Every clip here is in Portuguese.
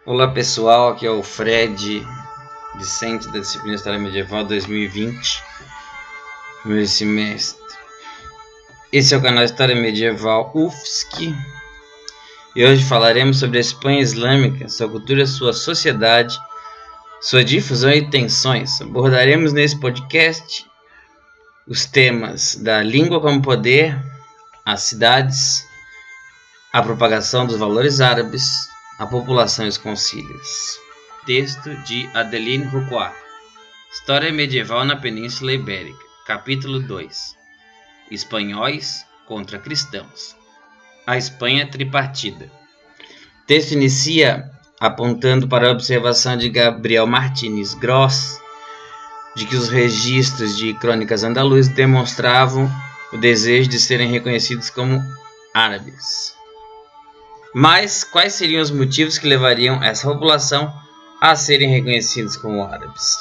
Olá pessoal, aqui é o Fred, discente da disciplina História Medieval 2020, primeiro semestre. Esse é o canal História Medieval UFSC e hoje falaremos sobre a Espanha Islâmica, sua cultura, sua sociedade, sua difusão e tensões. Abordaremos nesse podcast os temas da língua como poder, as cidades, a propagação dos valores árabes, a população e os concílios. Texto de Adeline Roucois. História medieval na Península Ibérica. Capítulo 2. Espanhóis contra cristãos. A Espanha tripartida. O texto inicia apontando para a observação de Gabriel Martínez Gros de que os registros de crônicas andaluzes demonstravam o desejo de serem reconhecidos como árabes. Mas quais seriam os motivos que levariam essa população a serem reconhecidos como árabes?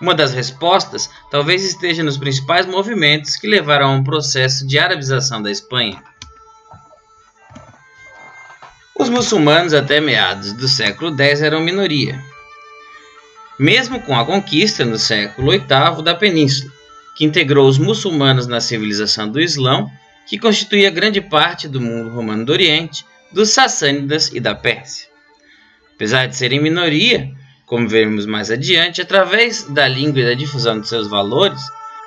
Uma das respostas talvez esteja nos principais movimentos que levaram a um processo de arabização da Espanha. Os muçulmanos até meados do século X eram minoria, mesmo com a conquista no século VIII da Península, que integrou os muçulmanos na civilização do Islão, que constituía grande parte do mundo romano do Oriente, dos Sassânidas e da Pérsia. Apesar de serem minoria, como veremos mais adiante, através da língua e da difusão de seus valores,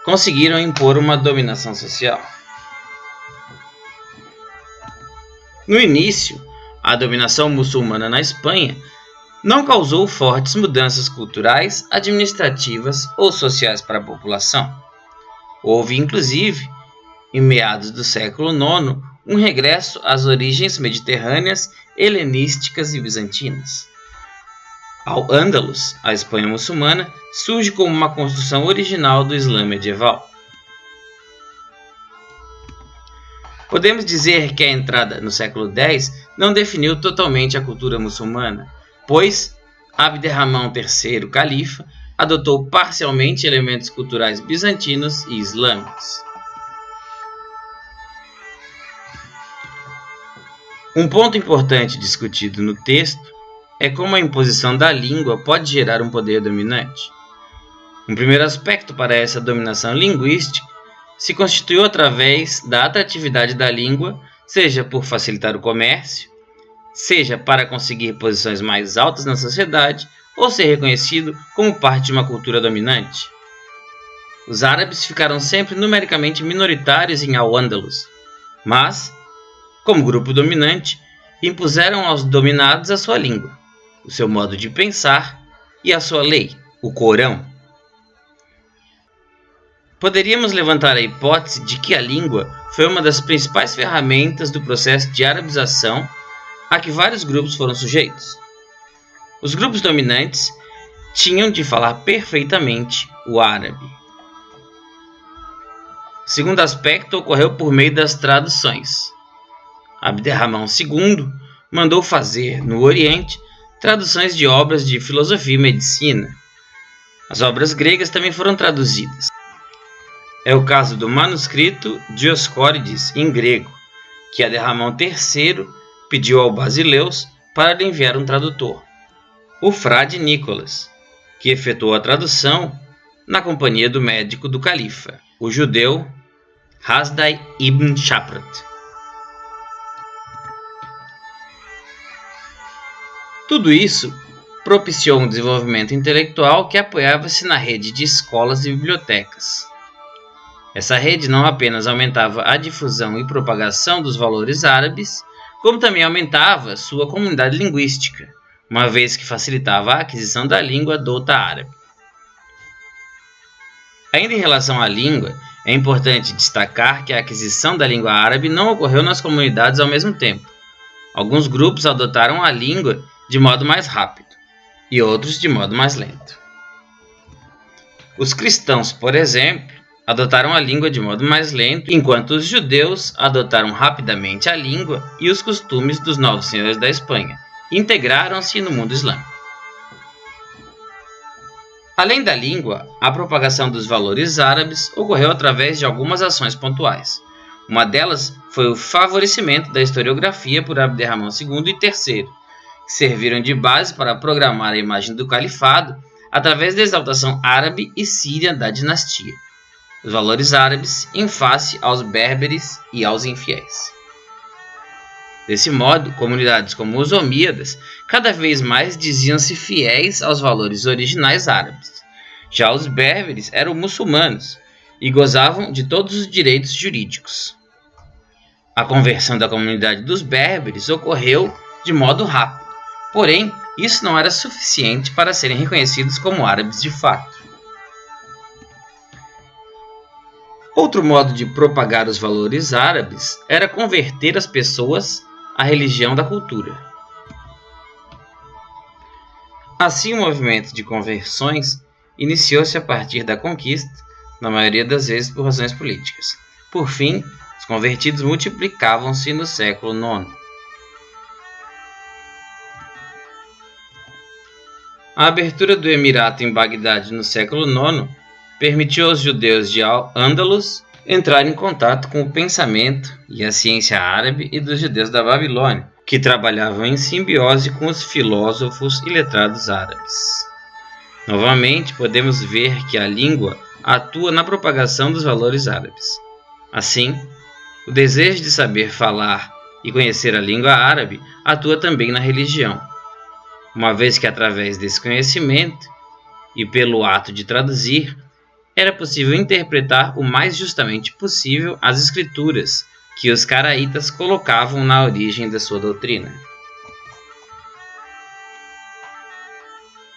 conseguiram impor uma dominação social. No início, a dominação muçulmana na Espanha não causou fortes mudanças culturais, administrativas ou sociais para a população. Houve, inclusive, em meados do século IX, um regresso às origens mediterrâneas, helenísticas e bizantinas. Al-Ândalus, a Espanha muçulmana, surge como uma construção original do Islã medieval. Podemos dizer que a entrada no século X não definiu totalmente a cultura muçulmana, pois Abderramão III, califa, adotou parcialmente elementos culturais bizantinos e islâmicos. Um ponto importante discutido no texto é como a imposição da língua pode gerar um poder dominante. Um primeiro aspecto para essa dominação linguística se constituiu através da atratividade da língua, seja por facilitar o comércio, seja para conseguir posições mais altas na sociedade ou ser reconhecido como parte de uma cultura dominante. Os árabes ficaram sempre numericamente minoritários em Al-Ândalus, mas, como grupo dominante, impuseram aos dominados a sua língua, o seu modo de pensar e a sua lei, o Corão. Poderíamos levantar a hipótese de que a língua foi uma das principais ferramentas do processo de arabização a que vários grupos foram sujeitos. Os grupos dominantes tinham de falar perfeitamente o árabe. O segundo aspecto ocorreu por meio das traduções. Abderramão II mandou fazer, no Oriente, traduções de obras de filosofia e medicina. As obras gregas também foram traduzidas. É o caso do manuscrito Dioscórides em grego, que Abderramão III pediu ao Basileus para lhe enviar um tradutor, o frade Nicolas, que efetuou a tradução na companhia do médico do califa, o judeu Hasdai ibn Shaprat. Tudo isso propiciou um desenvolvimento intelectual que apoiava-se na rede de escolas e bibliotecas. Essa rede não apenas aumentava a difusão e propagação dos valores árabes, como também aumentava sua comunidade linguística, uma vez que facilitava a aquisição da língua douta árabe. Ainda em relação à língua, é importante destacar que a aquisição da língua árabe não ocorreu nas comunidades ao mesmo tempo. Alguns grupos adotaram a língua de modo mais rápido, e outros de modo mais lento. Os cristãos, por exemplo, adotaram a língua de modo mais lento, enquanto os judeus adotaram rapidamente a língua e os costumes dos novos senhores da Espanha, e integraram-se no mundo islâmico. Além da língua, a propagação dos valores árabes ocorreu através de algumas ações pontuais. Uma delas foi o favorecimento da historiografia por Abderramão II e III, que serviram de base para programar a imagem do califado através da exaltação árabe e síria da dinastia, os valores árabes em face aos berberes e aos infiéis. Desse modo, comunidades como os omíadas cada vez mais diziam-se fiéis aos valores originais árabes. Já os berberes eram muçulmanos e gozavam de todos os direitos jurídicos. A conversão da comunidade dos berberes ocorreu de modo rápido, porém, isso não era suficiente para serem reconhecidos como árabes de fato. Outro modo de propagar os valores árabes era converter as pessoas à religião da cultura. Assim, o movimento de conversões iniciou-se a partir da conquista, na maioria das vezes por razões políticas. Por fim, os convertidos multiplicavam-se no século IX. A abertura do Emirato em Bagdade no século IX permitiu aos judeus de Al-Ândalus entrar em contato com o pensamento e a ciência árabe e dos judeus da Babilônia, que trabalhavam em simbiose com os filósofos e letrados árabes. Novamente, podemos ver que a língua atua na propagação dos valores árabes. Assim, o desejo de saber falar e conhecer a língua árabe atua também na religião, uma vez que através desse conhecimento e pelo ato de traduzir, era possível interpretar o mais justamente possível as escrituras que os caraítas colocavam na origem da sua doutrina.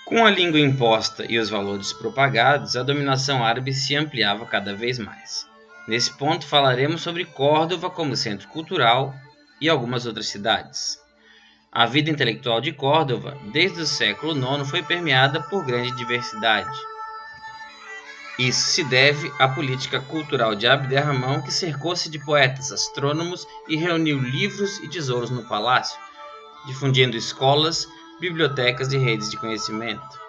Com a língua imposta e os valores propagados, a dominação árabe se ampliava cada vez mais. Nesse ponto falaremos sobre Córdoba como centro cultural e algumas outras cidades. A vida intelectual de Córdoba, desde o século IX, foi permeada por grande diversidade. Isso se deve à política cultural de Abderramão, que cercou-se de poetas, astrônomos e reuniu livros e tesouros no palácio, difundindo escolas, bibliotecas e redes de conhecimento.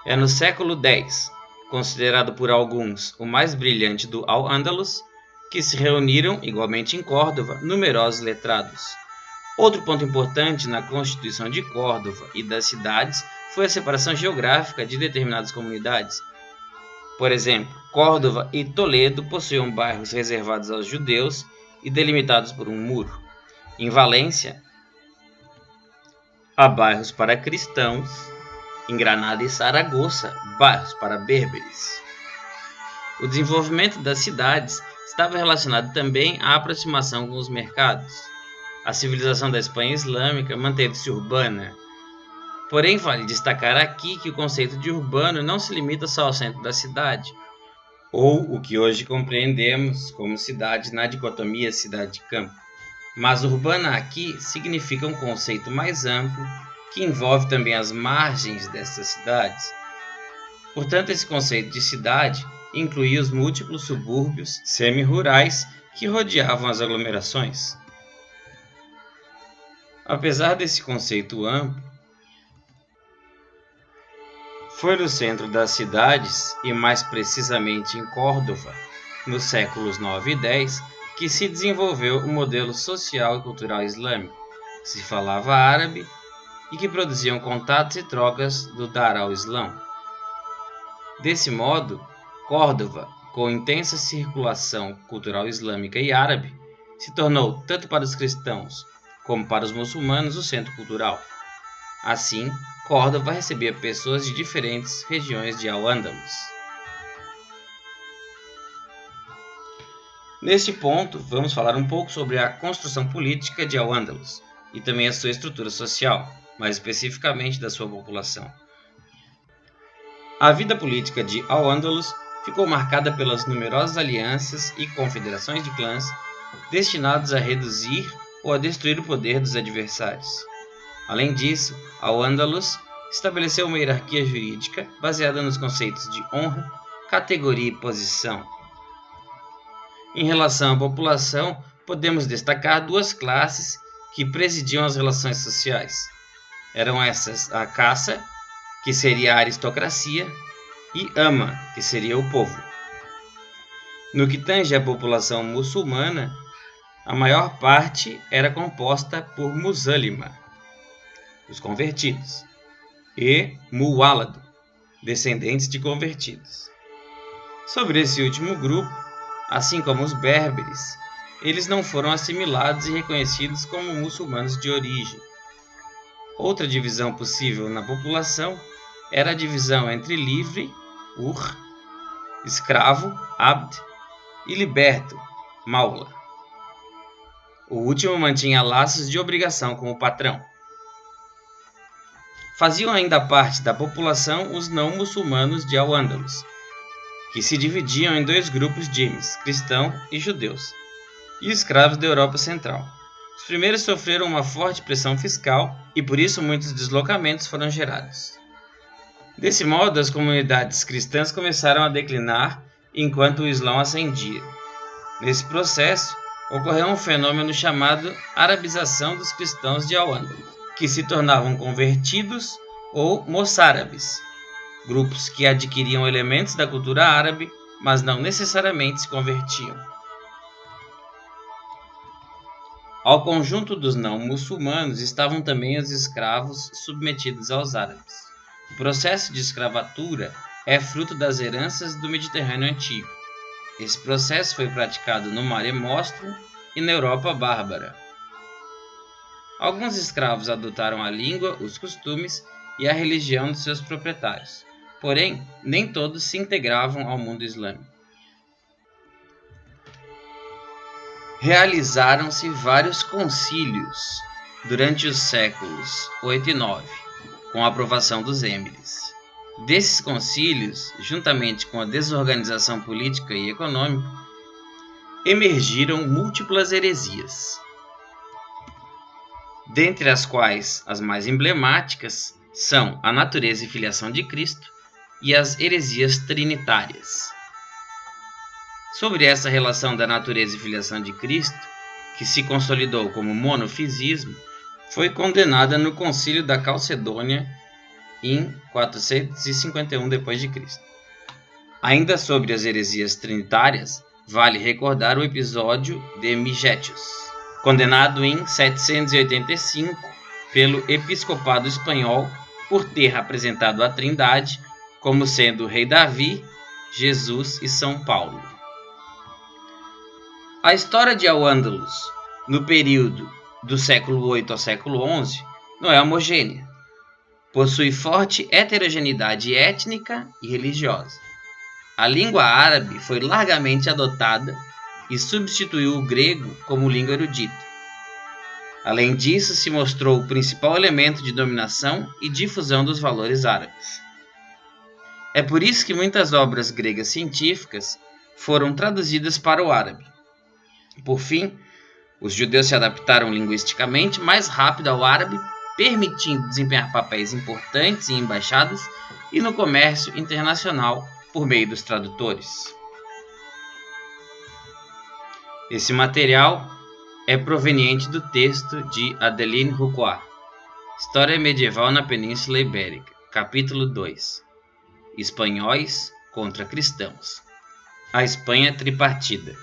É no século X, considerado por alguns o mais brilhante do Al-Ândalus, que se reuniram, igualmente em Córdoba, numerosos letrados. Outro ponto importante na constituição de Córdoba e das cidades foi a separação geográfica de determinadas comunidades. Por exemplo, Córdoba e Toledo possuíam bairros reservados aos judeus e delimitados por um muro. Em Valência, há bairros para cristãos. Em Granada e Saragoça, bairros para berberes. O desenvolvimento das cidades estava relacionado também à aproximação com os mercados. A civilização da Espanha islâmica manteve-se urbana. Porém, vale destacar aqui que o conceito de urbano não se limita só ao centro da cidade, ou o que hoje compreendemos como cidade na dicotomia cidade-campo. Mas urbana aqui significa um conceito mais amplo que envolve também as margens dessas cidades. Portanto, esse conceito de cidade incluía os múltiplos subúrbios semi-rurais que rodeavam as aglomerações. Apesar desse conceito amplo, foi no centro das cidades, e mais precisamente em Córdoba, nos séculos 9 e 10, que se desenvolveu o modelo social e cultural islâmico, que se falava árabe e que produziam contatos e trocas do Dar al-Islão. Desse modo, Córdoba, com intensa circulação cultural islâmica e árabe, se tornou, tanto para os cristãos como para os muçulmanos, o centro cultural. Assim, Córdoba recebia pessoas de diferentes regiões de Al-Ândalus. Neste ponto, vamos falar um pouco sobre a construção política de Al-Ândalus e também a sua estrutura social, mais especificamente da sua população. A vida política de Al-Ândalus ficou marcada pelas numerosas alianças e confederações de clãs destinados a reduzir ou a destruir o poder dos adversários. Além disso, Al-Ândalus estabeleceu uma hierarquia jurídica baseada nos conceitos de honra, categoria e posição. Em relação à população, podemos destacar duas classes que presidiam as relações sociais. Eram essas a caça, que seria a aristocracia, e ama, que seria o povo. No que tange à população muçulmana, a maior parte era composta por Musálima. os convertidos, e Muwallado, descendentes de convertidos. Sobre esse último grupo, assim como os berberes, eles não foram assimilados e reconhecidos como muçulmanos de origem. Outra divisão possível na população era a divisão entre livre, hur, escravo, abd, e liberto, maula. O último mantinha laços de obrigação com o patrão. Faziam ainda parte da população os não muçulmanos de Al-Andalus, que se dividiam em dois grupos dhims, cristãos e judeus, e escravos da Europa Central. Os primeiros sofreram uma forte pressão fiscal e por isso muitos deslocamentos foram gerados. Desse modo, as comunidades cristãs começaram a declinar enquanto o Islã ascendia. Nesse processo, ocorreu um fenômeno chamado arabização dos cristãos de Al-Andalus, que se tornavam convertidos ou moçárabes, grupos que adquiriam elementos da cultura árabe, mas não necessariamente se convertiam. Ao conjunto dos não muçulmanos estavam também os escravos submetidos aos árabes. O processo de escravatura é fruto das heranças do Mediterrâneo Antigo. Esse processo foi praticado no Mare Nostrum e na Europa Bárbara. Alguns escravos adotaram a língua, os costumes e a religião de seus proprietários, porém, nem todos se integravam ao mundo islâmico. Realizaram-se vários concílios durante os séculos 8 e 9, com a aprovação dos êmires. Desses concílios, juntamente com a desorganização política e econômica, emergiram múltiplas heresias, dentre as quais as mais emblemáticas são a natureza e filiação de Cristo e as heresias trinitárias. Sobre essa relação da natureza e filiação de Cristo, que se consolidou como monofisismo, foi condenada no Concílio da Calcedônia em 451 d.C. Ainda sobre as heresias trinitárias, vale recordar o episódio de Migétios, condenado em 785 pelo episcopado espanhol por ter apresentado a Trindade como sendo o Rei Davi, Jesus e São Paulo. A história de Al-Andalus, no período do século 8 ao século 11, não é homogênea. Possui forte heterogeneidade étnica e religiosa. A língua árabe foi largamente adotada e substituiu o grego como língua erudita. Além disso, se mostrou o principal elemento de dominação e difusão dos valores árabes. É por isso que muitas obras gregas científicas foram traduzidas para o árabe. Por fim, os judeus se adaptaram linguisticamente mais rápido ao árabe, permitindo desempenhar papéis importantes em embaixadas e no comércio internacional por meio dos tradutores. Esse material é proveniente do texto de Adeline Rouquat, História Medieval na Península Ibérica, capítulo 2, Espanhóis contra cristãos. A Espanha tripartida.